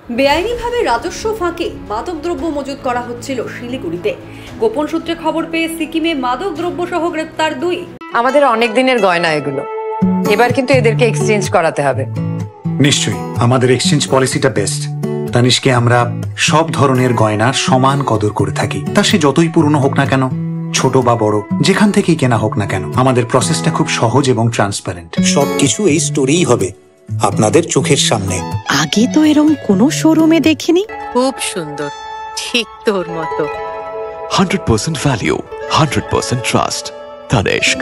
বেআইনিভাবে রাজস্ব ফাঁকে মাদকদ্রব্য মজুত করা হচ্ছিল শিলিগুড়িতে। গোপন সূত্রে খবর পেয়ে সিকিমে মাদকদ্রব্য সহ গ্রেপ্তার 2। আমাদের অনেক দিনের গয়না এগুলো, এবার কিন্তু এদেরকে এক্সচেঞ্জ করাতে হবে। নিশ্চয়ই, আমাদের এক্সচেঞ্জ পলিসিটা বেস্ট। তানিশকে আমরা সব ধরনের গয়নার সমান কদর করে থাকি, তা সে যতই পুরনো হোক না কেন, ছোট বা বড়, যেখান থেকেই কেনা হোক না কেন। আমাদের প্রসেসটা খুব সহজ এবং ট্রান্সপারেন্ট। সবকিছু এই স্টোরেই হবে আপনাদের চোখের সামনে। আগে তো এরকম কোনো শোরুমে দেখিনি। খুব সুন্দর, ঠিক তোর মতো। 100% value, 100% trust. Tanishq.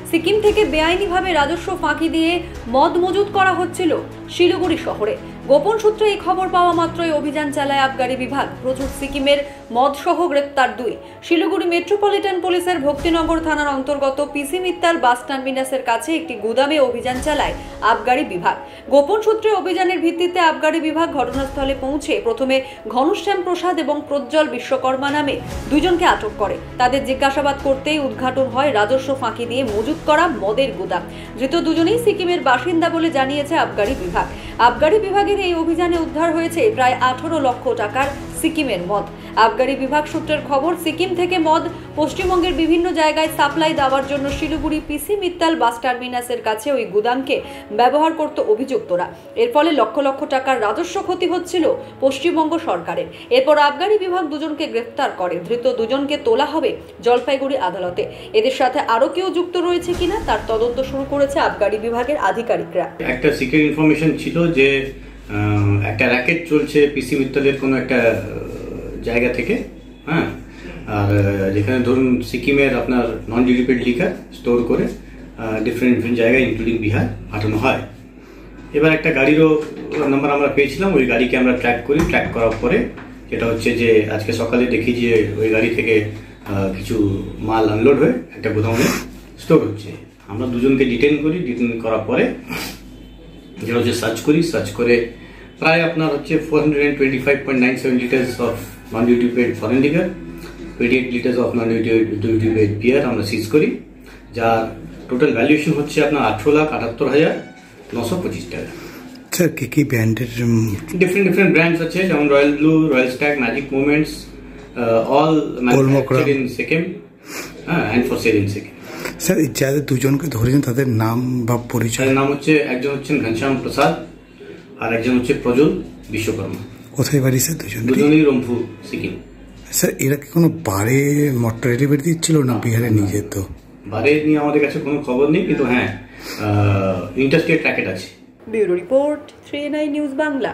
সিকিম থেকে বেআইনিভাবে রাজস্ব ফাঁকি দিয়ে মদ মজুত করা হচ্ছিল শিলিগুড়ি শহরে। গোপন সূত্রে এই খবর পাওয়া মাত্রই অভিযান চালায় আবগারি বিভাগ। প্রচুর সিকিমের মদ সহ গ্রেপ্তার 2। শিলিগুড়ি মেট্রোপলিটন পুলিশের ভক্তিনগর থানার অন্তর্গত পিসি মিত্তাল বাস টার্মিনাসের কাছে একটি গুদামে অভিযান চালায় আবগারি বিভাগ। গোপন সূত্রে অভিযানের ভিত্তিতে আবগারি বিভাগ ঘটনাস্থলে পৌঁছে প্রথমে ঘনশ্যাম প্রসাদ এবং প্রজ্জ্বল বিশ্বকর্মা নামে 2 জনকে আটক করে। তাদের জিজ্ঞাসাবাদ করতেই উদ্ঘাটন হয় রাজস্ব ফাঁকি দিয়ে মজুত করা মদের গুদাম। ধৃত 2 জনেই সিকিমের বাসিন্দা বলে জানিয়েছে আবগারি বিভাগ। আবগারি বিভাগের এই অভিযানে উদ্ধার হয়েছে প্রায় 18 লক্ষ টাকার সিকিমের মদ। আবগারি বিভাগ সূত্রের খবর, সিকিম থেকে মদ পশ্চিমবঙ্গের বিভিন্ন জায়গায় সাপ্লাই দেওয়ার জন্য শিলিগুড়ি পিসি মিত্তাল বাস টার্মিনাসের কাছে ওই গুদামকে ব্যবহার করত অভিযুক্তরা। এর ফলে লক্ষ লক্ষ টাকার রাজস্ব ক্ষতি হচ্ছিল পশ্চিমবঙ্গ সরকারের। এরপর আবগারি বিভাগ 2 জনকে গ্রেফতার করে। ধৃত 2 জনকে তোলা হবে জলপাইগুড়ি আদালতে। এদের সাথে আরো কেউ যুক্ত রয়েছে কিনা তার তদন্ত শুরু করেছে আবগারি বিভাগের আধিকারিকরা। একটা সিক্রেট ইনফরমেশন ছিল যে একটা র্যাকেট চলছে পিসি মিত্তালের কোনো একটা জায়গা থেকে, হ্যাঁ, আর যেখানে ধরুন সিকিমের আপনার নন ডিলিপেড লিকার স্টোর করে ডিফারেন্ট জায়গায় ইনক্লুডিং বিহার পাঠানো হয়। এবার একটা গাড়িরও নাম্বার আমরা পেয়েছিলাম, ওই গাড়িকে আমরা ট্র্যাক করি। ট্র্যাক করার পরে যেটা হচ্ছে যে আজকে সকালে দেখি যে ওই গাড়ি থেকে কিছু মাল আনলোড হয়ে একটা গোদামে স্টোর হচ্ছে। আমরা 2 জনকে ডিটেন করি। ডিটেন করার পরে যেটা হচ্ছে সার্চ করে প্রায় আপনার হচ্ছে 425.97 liters of non duty paid foreign liquor, 28 liters of non duty paid beer আমরা সিজ করি, যার টোটাল ভ্যালুয়েশন হচ্ছে আপনার 18,78,925 টাকা। স্যার কি ব্র্যান্ডের? ডিফারেন্ট ব্র্যান্ডস আছে, যেমন Royal Blue, Royal Stag, Magic Moments, all manufactured in Sikkim, হ্যাঁ, and for sale in Sikkim. Sir যাদের 2 জনকে ধরেছেন তাদের নাম বা পরিচয়? নাম হচ্ছে, একজন হচ্ছেন ঘনশ্যাম প্রসাদ আর একজন হচ্ছে প্রজ্জ্বল বিশ্বকর্মা। কোথায় বাড়ি স্যার? 2 জনই রম্ফু, সিকিম। স্যার এরা কি কোনো বারে মটর ডেলিভারি দিচ্ছিল না বিহারে নিয়ে যেত? বারে নিয়ে আমাদের কাছে কোনো খবর নেই, কিন্তু হ্যাঁ ইন্টারস্টেট র্যাকেট আছে। Bureau report, 3 news Bangla.